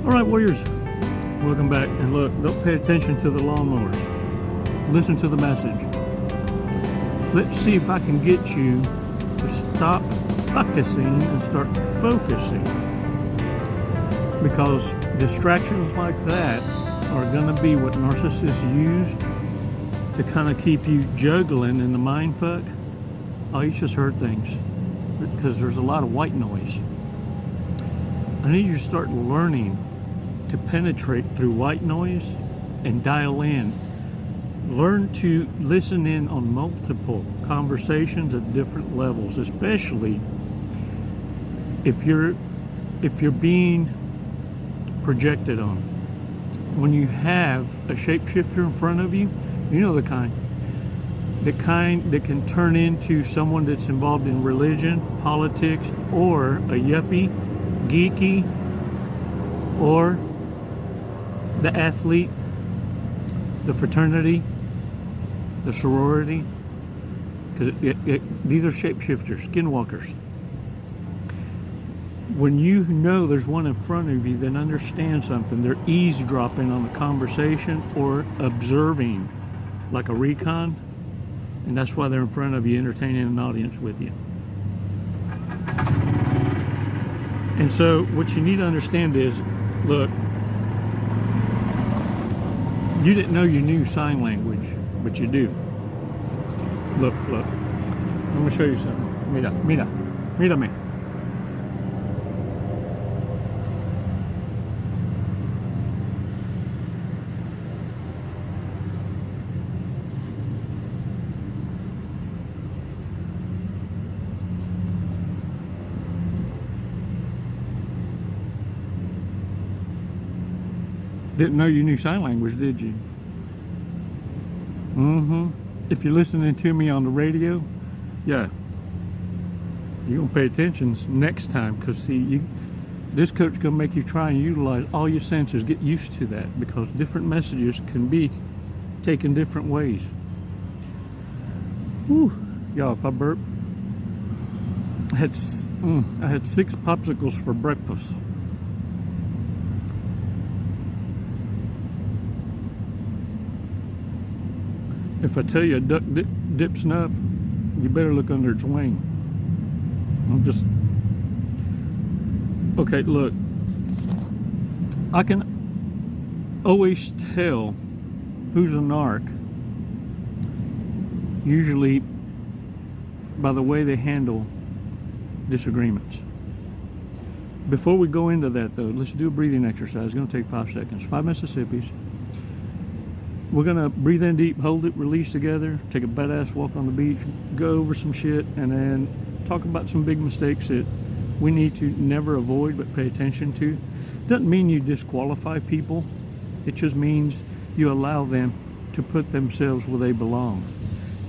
Alright, warriors, welcome back. And look, don't pay attention to the lawnmowers. Listen to the message. Let's see if I can get you to stop focusing and start focusing. Because distractions like that are going to be what narcissists use to kind of keep you juggling in the mind fuck. Oh, you just heard things. Because there's a lot of white noise. I need you to start learning to penetrate through white noise and dial in. Learn to listen in on multiple conversations at different levels, especially if you're being projected on. When you have a shapeshifter in front of you, you know the kind that can turn into someone that's involved in religion, politics, or a yuppie, geeky, or the athlete, the fraternity, the sorority, because these are shapeshifters, skinwalkers. When you know there's one in front of you that understands something, they're eavesdropping on the conversation or observing, like a recon, and that's why they're in front of you, entertaining an audience with you. And so what you need to understand is, look, you didn't know you knew sign language, but you do. Look. I'm going to show you something. Mírame. Didn't know you knew sign language, did you? If you're listening to me on the radio, yeah, you're gonna pay attention next time, because see, this coach gonna make you try and utilize all your senses. Get used to that, because different messages can be taken different ways. Whew. Y'all, if I burp, I had 6 popsicles for breakfast. If I tell you a duck dips enough, you better look under its wing. Okay, look. I can always tell who's a narc, usually by the way they handle disagreements. Before we go into that though, let's do a breathing exercise. It's gonna take 5 seconds. 5 Mississippis. We're gonna breathe in deep, hold it, release together, take a badass walk on the beach, go over some shit, and then talk about some big mistakes that we need to never avoid but pay attention to. Doesn't mean you disqualify people. It just means you allow them to put themselves where they belong.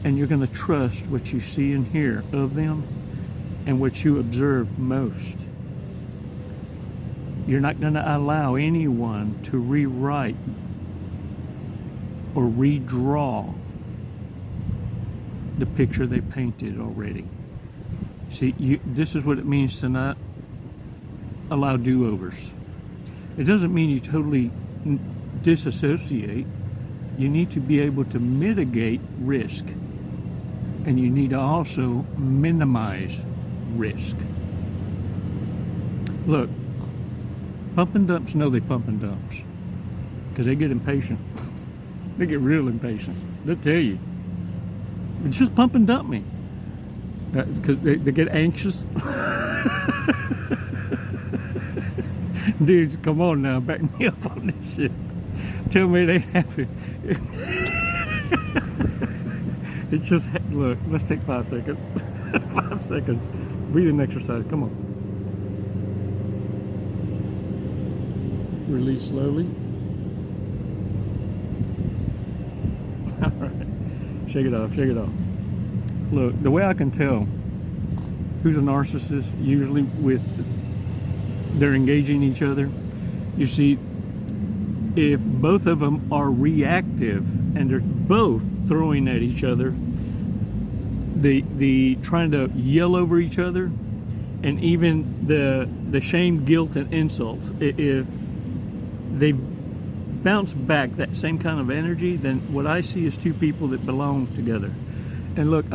And you're gonna trust what you see and hear of them and what you observe most. You're not gonna allow anyone to rewrite or redraw the picture they painted already. See, this is what it means to not allow do-overs. It doesn't mean you totally disassociate. You need to be able to mitigate risk, and you need to also minimize risk. Look, pump and dumps know they pump and dumps, because they get impatient. They get real impatient. They'll tell you. It's just pump and dump me. Because they get anxious. Dude, come on now. Back me up on this shit. Tell me they happy. It's just, look, let's take 5 seconds. 5 seconds. Breathing exercise. Come on. Release slowly. All right, shake it off. Look, the way I can tell who's a narcissist, usually with they're engaging each other, you see, if both of them are reactive and they're both throwing at each other, the trying to yell over each other, and even the shame, guilt, and insults. If they bounce back that same kind of energy, then what I see is two people that belong together. And look,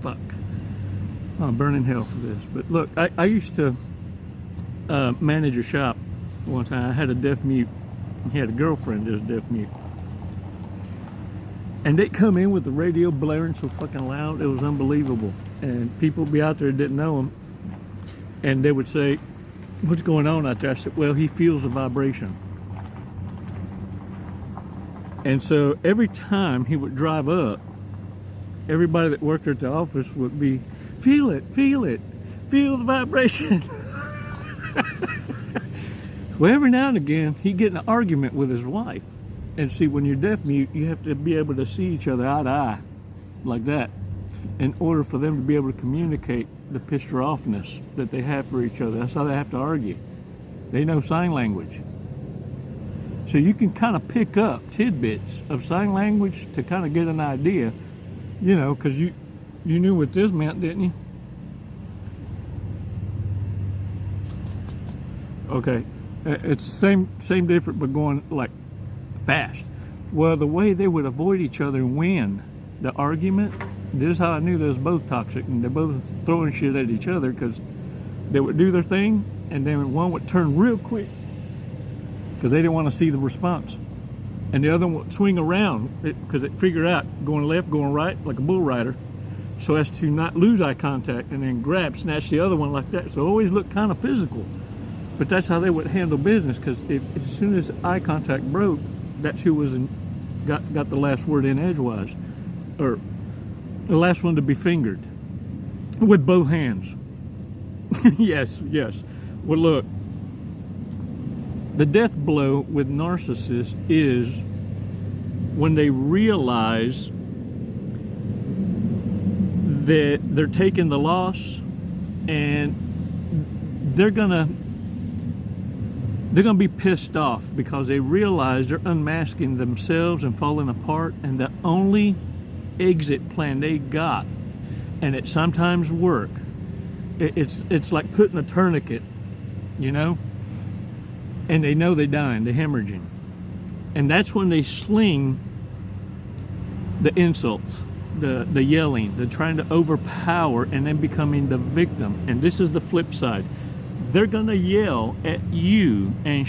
fuck, I'm burning hell for this, but look, I used to manage a shop one time. I had a deaf mute. He had a girlfriend that was deaf mute. And they'd come in with the radio blaring so fucking loud, it was unbelievable. And people would be out there that didn't know him, and they would say, "What's going on out there?" I said, "Well, he feels the vibration." And so every time he would drive up, everybody that worked at the office would be, feel it, feel the vibration. Well, every now and again, he'd get in an argument with his wife. And see, when you're deaf mute, you have to be able to see each other eye to eye, like that, in order for them to be able to communicate the pissed offness that they have for each other. That's how they have to argue. They know sign language. So you can kind of pick up tidbits of sign language to kind of get an idea, you know, because you knew what this meant, didn't you? Okay, it's the same difference, but going like fast. Well, the way they would avoid each other and win the argument, this is how I knew they was both toxic, and they're both throwing shit at each other, because they would do their thing, and then one would turn real quick because they didn't want to see the response, and the other one would swing around because it figured out going left, going right, like a bull rider, so as to not lose eye contact, and then snatch the other one like that. So it always looked kind of physical, but that's how they would handle business, because as soon as eye contact broke, that's who got the last word in edgewise, or the last one to be fingered with both hands. Yes. Well, look, the death blow with narcissists is when they realize that they're taking the loss, and they're gonna be pissed off because they realize they're unmasking themselves and falling apart, and the only exit plan they got, and it sometimes work, it's like putting a tourniquet, you know, and they know they're dying, they're hemorrhaging, and that's when they sling the insults, the yelling, the trying to overpower, and then becoming the victim. And this is the flip side. They're gonna yell at you and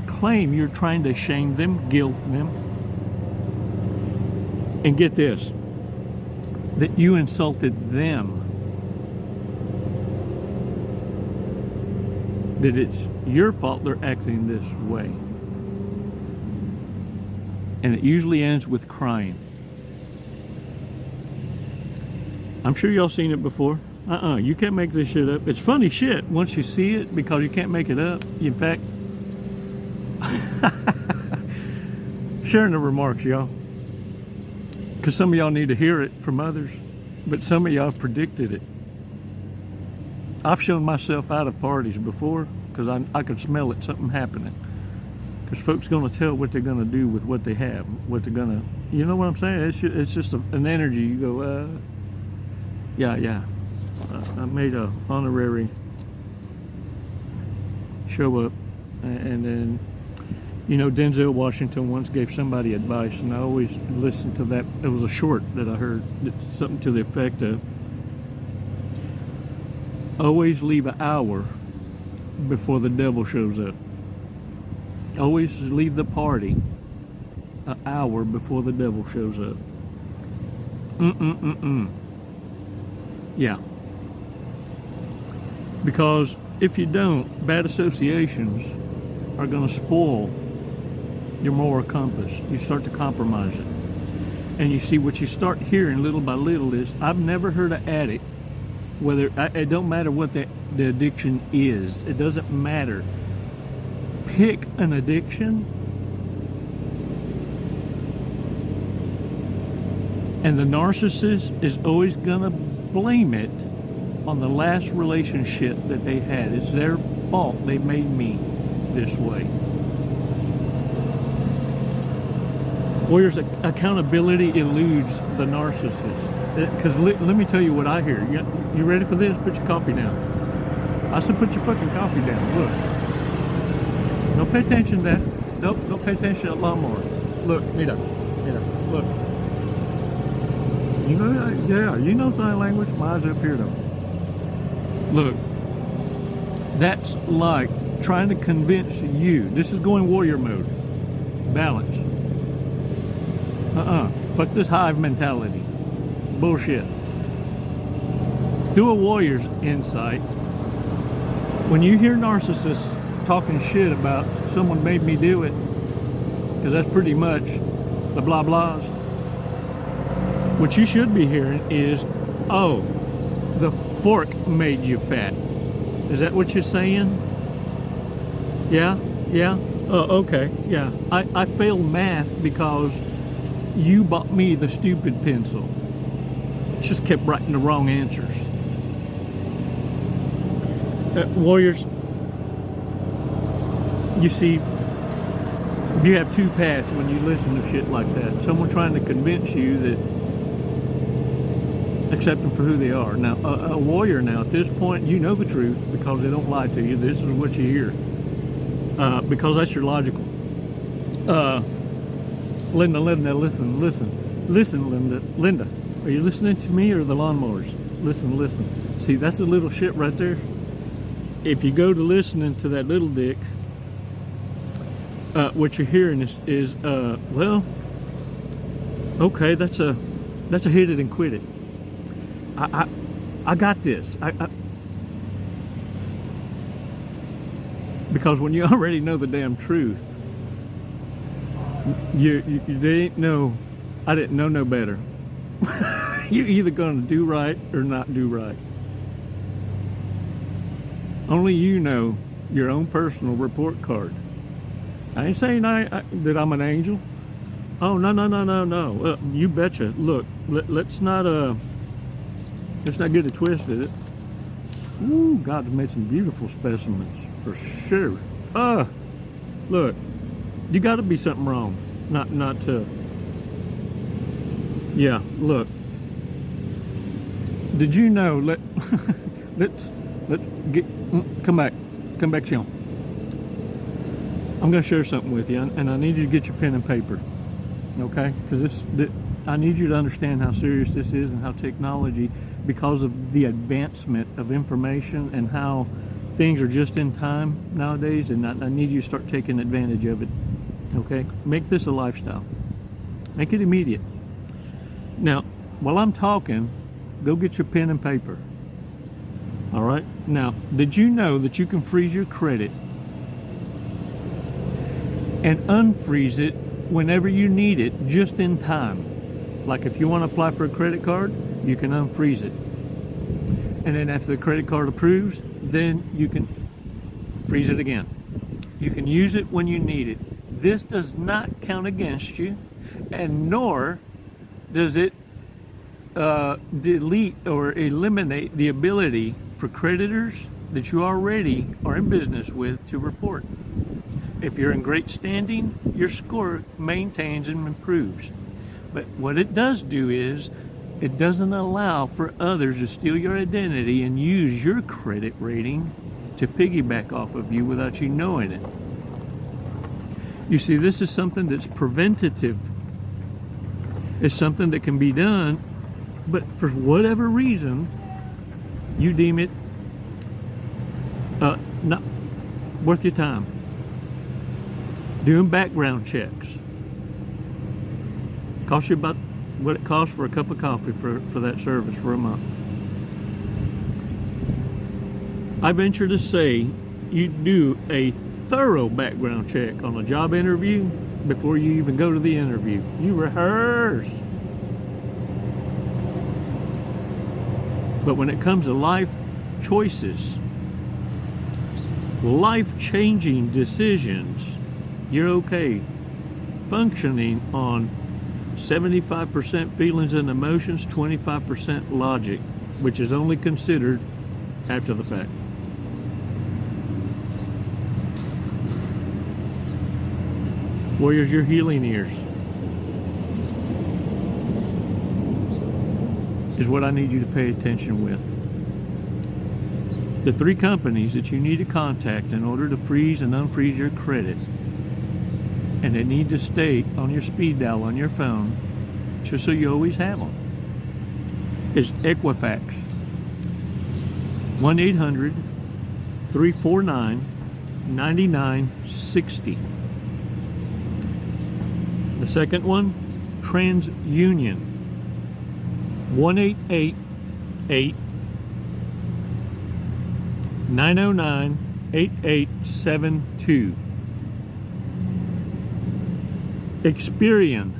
claim you're trying to shame them, guilt them, and get this, that you insulted them, that it's your fault they're acting this way. And it usually ends with crying. I'm sure y'all seen it before. You can't make this shit up. It's funny shit once you see it, because you can't make it up. In fact, sharing the remarks, y'all, because some of y'all need to hear it from others, but some of y'all have predicted it. I've shown myself out of parties before because I could smell it, something happening. Because folks going to tell what they're going to do with what they have, what they're going to, you know what I'm saying? It's just an energy. You go, yeah. I made a honorary show up, and then, you know, Denzel Washington once gave somebody advice, and I always listened to that. It was a short that I heard, something to the effect of, always leave an hour before the devil shows up. Always leave the party an hour before the devil shows up. Yeah. Because if you don't, bad associations are going to spoil your moral compass. You start to compromise it. And you see, what you start hearing little by little is, I've never heard an addict, whether, it don't matter what the addiction is, it doesn't matter. Pick an addiction, and the narcissist is always going to blame it on the last relationship that they had. It's their fault they made me this way. Warriors, accountability eludes the narcissist. Because let me tell you what I hear. You ready for this? Put your coffee down. I said put your fucking coffee down. Look. No Don't pay attention to that. Don't pay attention to that lawnmower. Look, Nita, look. You know that? Yeah, you know sign language. My eyes up here though. Look, that's like trying to convince you. This is going warrior mode. Balance. Fuck this hive mentality. Bullshit. Through a warrior's insight, when you hear narcissists talking shit about someone made me do it, because that's pretty much the blah blahs, what you should be hearing is, oh, the fork made you fat. Is that what you're saying? Yeah? Oh, okay, yeah. I failed math because you bought me the stupid pencil. Just kept writing the wrong answers. Warriors, you see, you have two paths when you listen to shit like that. Someone trying to convince you that accept them for who they are. Now, a warrior now, at this point, you know the truth because they don't lie to you. This is what you hear. Because that's your logical. Linda, listen, Linda, are you listening to me or the lawnmowers? Listen. See, that's a little shit right there. If you go to listening to that little dick, what you're hearing is well, okay, that's a hit it and quit it. I got this. Because when you already know the damn truth, you didn't know. I didn't know no better. You're either going to do right or not do right. Only you know your own personal report card. I ain't saying that I'm an angel. Oh no. You betcha. Look, let's not get it twisted. Ooh, God's made some beautiful specimens for sure. Look, you got to be something wrong, not to. Yeah, look. Did you know? Let's get come back, Sean. I'm gonna share something with you, and I need you to get your pen and paper, okay? Because I need you to understand how serious this is and how technology, because of the advancement of information and how things are just in time nowadays, and I need you to start taking advantage of it, okay? Make this a lifestyle. Make it immediate. Now, while I'm talking, go get your pen and paper. All right? Now, did you know that you can freeze your credit and unfreeze it whenever you need it, just in time? Like if you want to apply for a credit card, you can unfreeze it. And then after the credit card approves, then you can freeze it again. You can use it when you need it. This does not count against you, and nor does it delete or eliminate the ability for creditors that you already are in business with to report. If you're in great standing, your score maintains and improves. But what it does do is it doesn't allow for others to steal your identity and use your credit rating to piggyback off of you without you knowing it. You see, this is something that's preventative. It's something that can be done, but for whatever reason, you deem it not worth your time. Doing background checks costs you about what it costs for a cup of coffee for that service for a month. I venture to say you do a thorough background check on a job interview before you even go to the interview. You rehearse. But when it comes to life choices, life-changing decisions, you're okay functioning on 75% feelings and emotions, 25% logic, which is only considered after the fact. Warriors, your healing ears is what I need you to pay attention with. the 3 companies that you need to contact in order to freeze and unfreeze your credit, and they need to stay on your speed dial on your phone just so you always have them, is Equifax. 1-800-349-9960. The second one, TransUnion. 1-888-909-8872. Experian.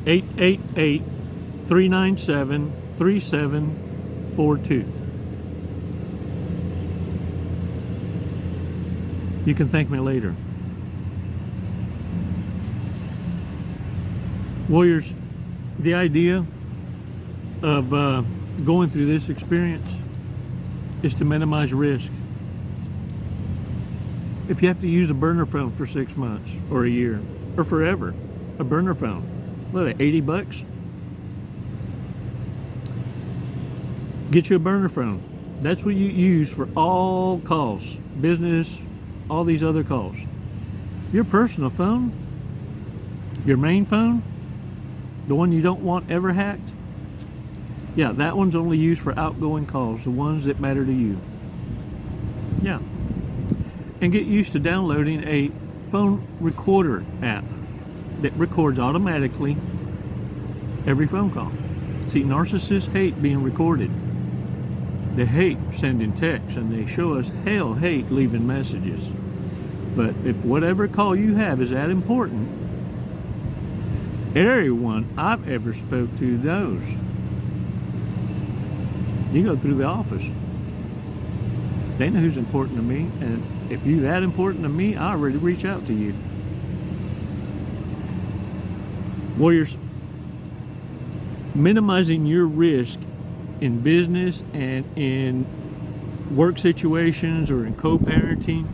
888-397-3742. You can thank me later. Warriors, the idea of going through this experience is to minimize risk. If you have to use a burner phone for 6 months or a year or forever, a burner phone, what are they, $80? Get you a burner phone. That's what you use for all calls, business, all these other calls. Your personal phone, your main phone, the one you don't want ever hacked, yeah, that one's only used for outgoing calls, the ones that matter to you. Yeah. And get used to downloading a phone recorder app that records automatically every phone call. See, narcissists hate being recorded. They hate sending texts, and they show us hell hate leaving messages. But if whatever call you have is that important, everyone I've ever spoke to knows. You go through the office, they know who's important to me, and if you're that important to me, I already reach out to you. Warriors, minimizing your risk in business and in work situations or in co-parenting,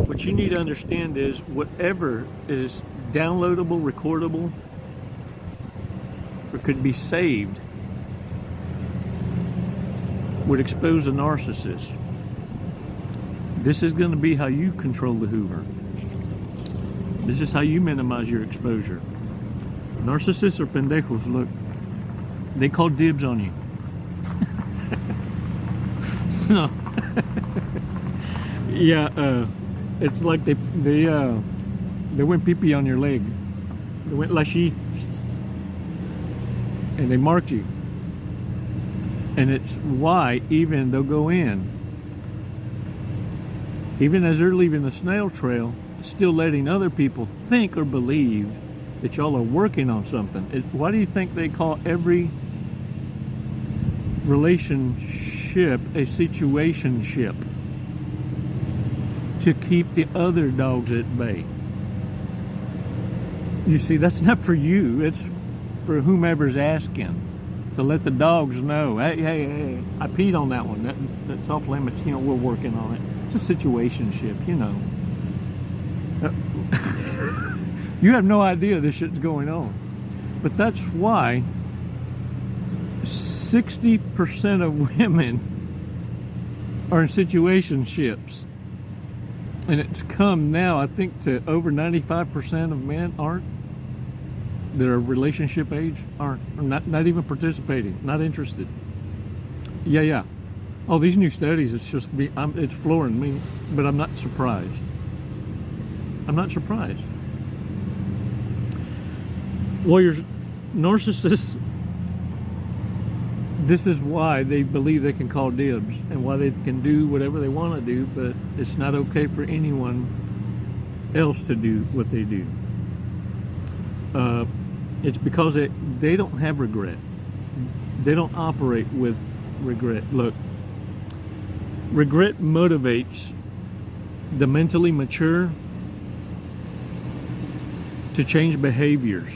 what you need to understand is whatever is downloadable, recordable, or could be saved would expose a narcissist. This is going to be how you control the Hoover. This is how you minimize your exposure. Narcissists are pendejos. Look, they call dibs on you. No. Yeah, it's like they went pee-pee on your leg. They went lashy, and they marked you. And it's why even they'll go in, even as they're leaving the snail trail, still letting other people think or believe that y'all are working on something. Why do you think they call every relationship a situationship? To keep the other dogs at bay. You see, that's not for you, it's for whomever's asking. To let the dogs know, hey, I peed on that one. That's off limits. You know, we're working on it. It's a situationship, you know. You have no idea this shit's going on. But that's why 60% of women are in situationships. And it's come now, I think, to over 95% of men aren't. That are relationship age aren't, or not even participating, not interested. Yeah. Oh, these new studies, it's flooring me, but I'm not surprised. I'm not surprised. Warriors, narcissists, this is why they believe they can call dibs and why they can do whatever they want to do, but it's not okay for anyone else to do what they do. It's because they don't have regret. They don't operate with regret. Look, regret motivates the mentally mature to change behaviors.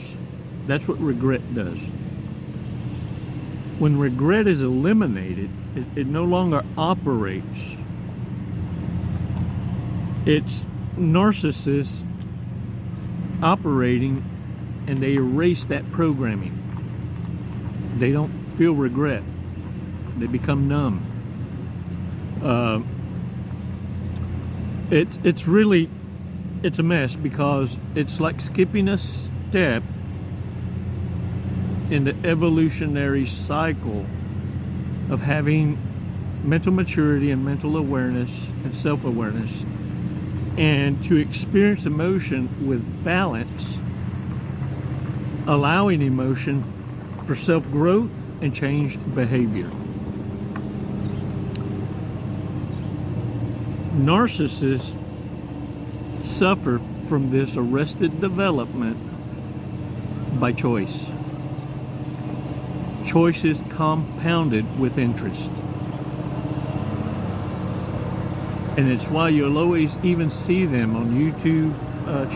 That's what regret does. When regret is eliminated, it no longer operates. It's narcissists operating, and they erase that programming. They don't feel regret. They become numb. It's really, it's a mess, because it's like skipping a step in the evolutionary cycle of having mental maturity and mental awareness and self-awareness, and to experience emotion with balance, allowing emotion for self-growth and changed behavior. Narcissists suffer from this arrested development by choice. Choice is compounded with interest. And it's why you'll always even see them on YouTube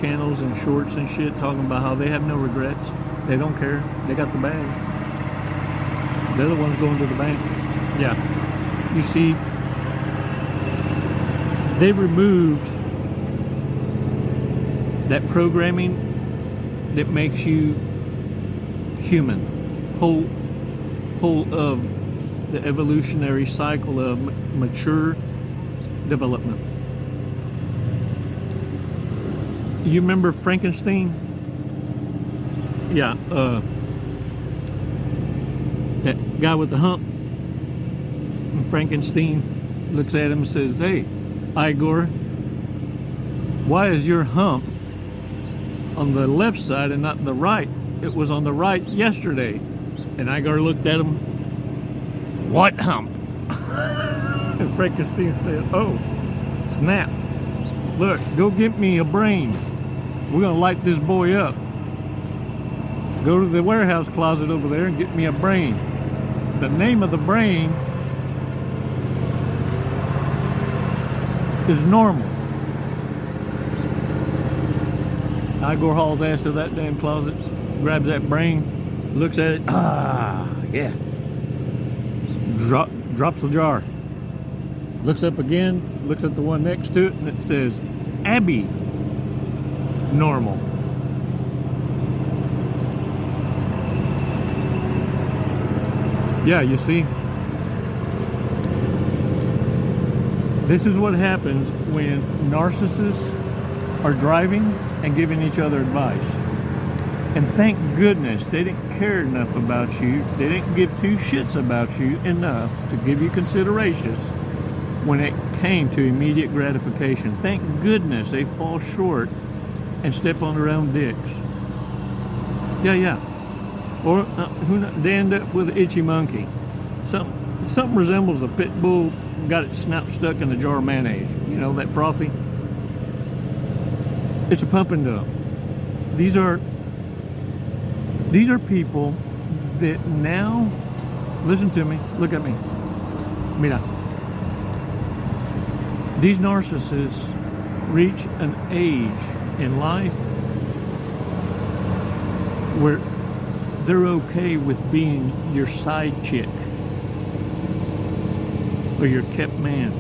channels and shorts and shit talking about how they have no regrets. They don't care. They got the bag. They're the ones going to the bank. Yeah. You see, they removed that programming that makes you human, whole of the evolutionary cycle of mature development. You remember Frankenstein? Yeah, that guy with the hump. And Frankenstein looks at him and says, "Hey, Igor, why is your hump on the left side and not the right? It was on the right yesterday." And Igor looked at him, "What hump?" And Frankenstein said, "Oh, snap. Look, go get me a brain. We're going to light this boy up. Go to the warehouse closet over there and get me a brain. The name of the brain is normal." Igor hauls ass to that damn closet, grabs that brain, looks at it. Ah, yes. Drops the jar. Looks up again, looks at the one next to it, and it says, "Abby, normal." Yeah, you see, this is what happens when narcissists are driving and giving each other advice. And thank goodness they didn't care enough about you. They didn't give two shits about you enough to give you consideration when it came to immediate gratification. Thank goodness they fall short and step on their own dicks. Yeah. Or they end up with an itchy monkey. Something resembles a pit bull, got its snout stuck in a jar of mayonnaise. You know, that frothy? It's a pump and dump. These are people that now, listen to me, look at me. Mira. These narcissists reach an age in life where they're okay with being your side chick or your kept man.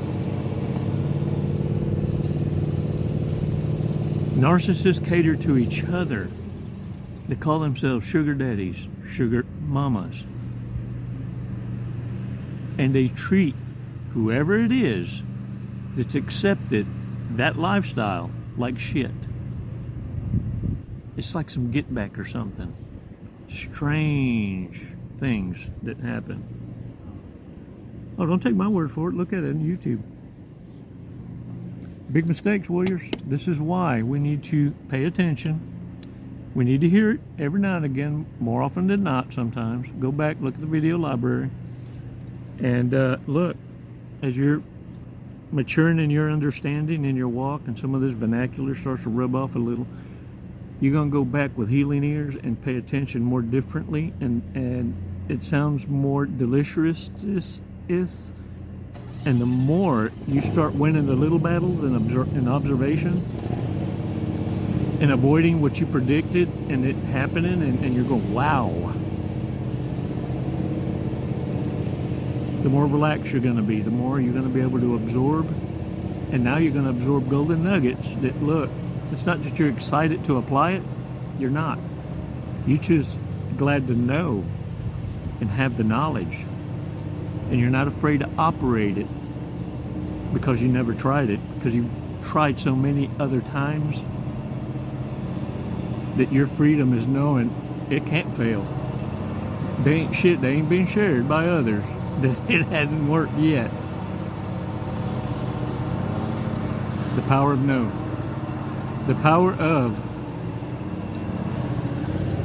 Narcissists cater to each other. They call themselves sugar daddies, sugar mamas. And they treat whoever it is that's accepted that lifestyle like shit. It's like some get back or something. Strange things that happen. Oh, don't take my word for it. Look at it on YouTube. Big mistakes, warriors. This is why we need to pay attention. We need to hear it every now and again, more often than not sometimes. Go back, look at the video library. And look, as you're maturing in your understanding, in your walk, and some of this vernacular starts to rub off a little, you're going to go back with healing ears and pay attention more differently, and it sounds more delicious. And the more you start winning the little battles in observation and avoiding what you predicted and it happening, and you're going, wow. The more relaxed you're going to be, the more you're going to be able to absorb. And now you're going to absorb golden nuggets that, look, it's not that you're excited to apply it. You're not. You're just glad to know and have the knowledge. and you're not afraid to operate it because you never tried it, because you tried so many other times, that your freedom is knowing it can't fail. They ain't shit, they ain't been shared by others. It hasn't worked yet. The power of no. The power of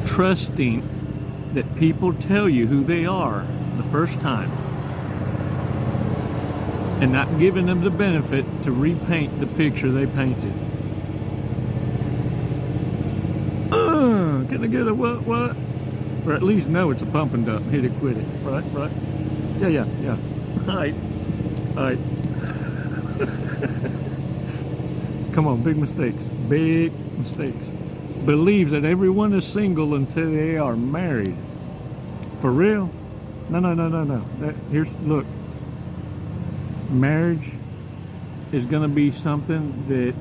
trusting that people tell you who they are the first time, and not giving them the benefit to repaint the picture they painted. Can I get a what? Or at least know it's a pump and dump. Hit it, quit it. Right? Yeah. Alright. Come on, big mistakes. Believes that everyone is single until they are married. For real? No. Look. Marriage is going to be something that,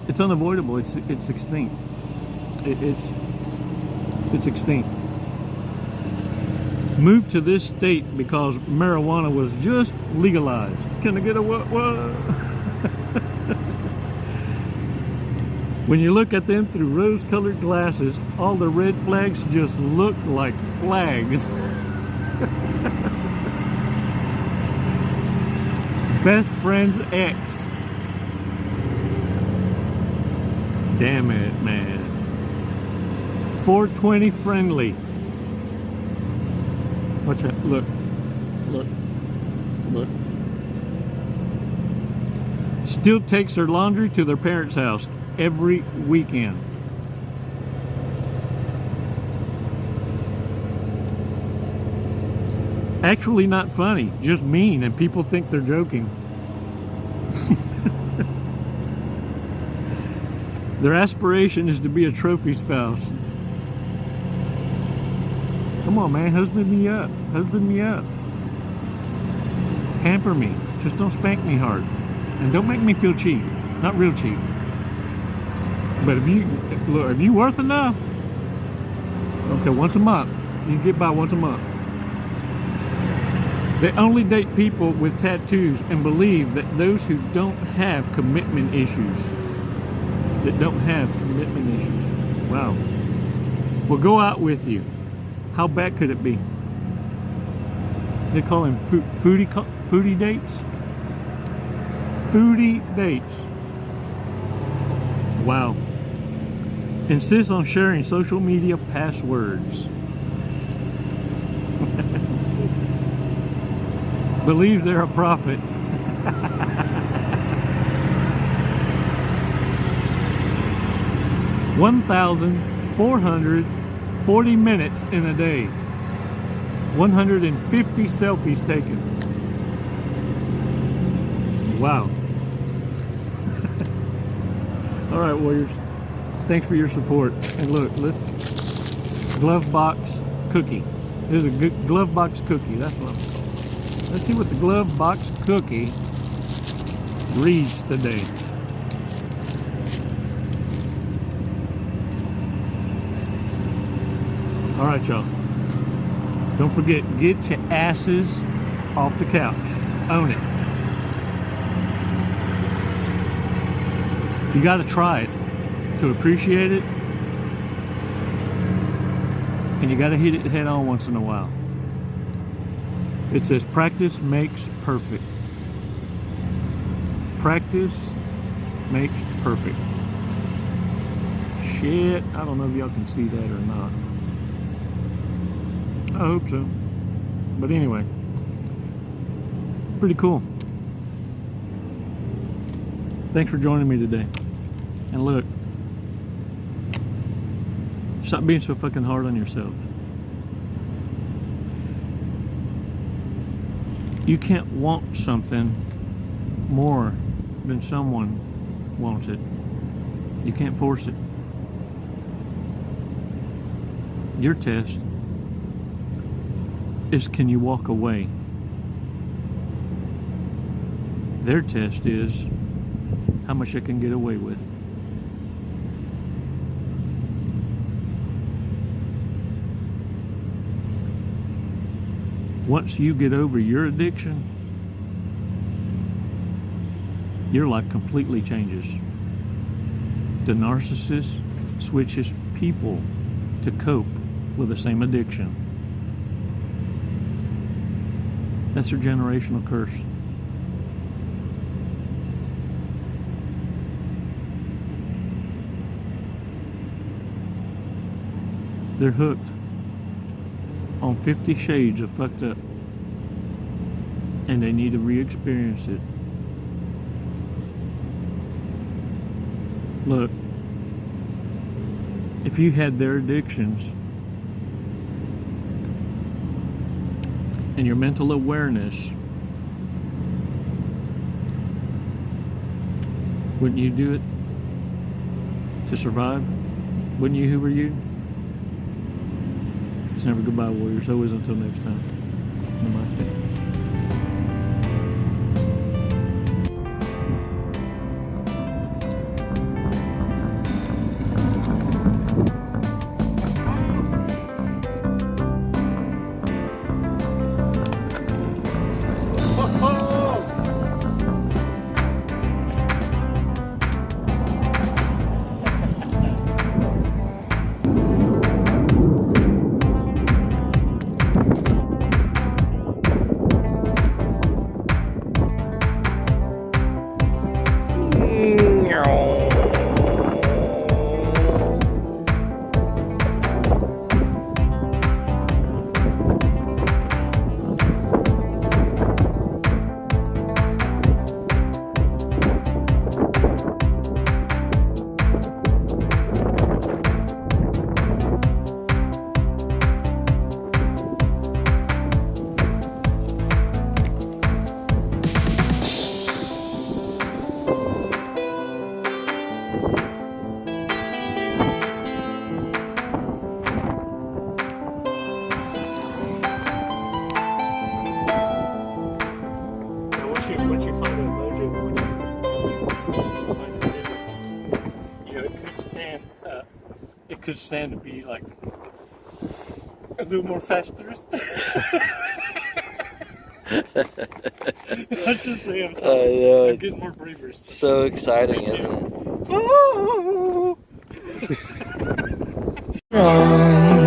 it's unavoidable. It's extinct. It's extinct. Moved to this state because marijuana was just legalized. Can I get a what? When you look at them through rose-colored glasses, all the red flags just look like flags. Best friend's ex. Damn it, man. 420 friendly. Watch that. Look. Still takes her laundry to their parents' house every weekend. Actually not funny, just mean, and people think they're joking. Their aspiration is to be a trophy spouse. Come on, man, husband me up. Pamper me, just don't spank me hard. And don't make me feel cheap, not real cheap. But if you worth enough, okay, once a month, you can get by once a month. They only date people with tattoos and believe that those who don't have commitment issues. Wow. Will go out with you. How bad could it be? They call them foodie dates? Foodie dates. Wow. Insists on sharing social media passwords. Believes they're a prophet. 1,440 minutes in a day. 150 selfies taken. Wow. All right, warriors. Thanks for your support. And look, glove box cookie. This is a good glove box cookie. That's what I'm saying. Let's see what the glove box cookie reads today. All right, y'all. Don't forget, get your asses off the couch. Own it. You got to try it to appreciate it. And you got to hit it head on once in a while. It says practice makes perfect. Practice makes perfect. Shit, I don't know if y'all can see that or not. I hope so. But anyway, pretty cool. Thanks for joining me today. And look, stop being so fucking hard on yourself. You can't want something more than someone wants it. You can't force it. Your test is, can you walk away? Their test is how much they can get away with. once you get over your addiction, your life completely changes. The narcissist switches people to cope with the same addiction. That's their generational curse. They're hooked on 50 shades of fucked up, and they need to re-experience it. Look, if you had their addictions and your mental awareness, wouldn't you do it to survive? Wouldn't you? Who were you? It's never goodbye, warriors. Always until next time. Namaste. Once you find an emoji, it could stand to be like a little more faster. I'm just saying, I'm getting more braver. So exciting, isn't it?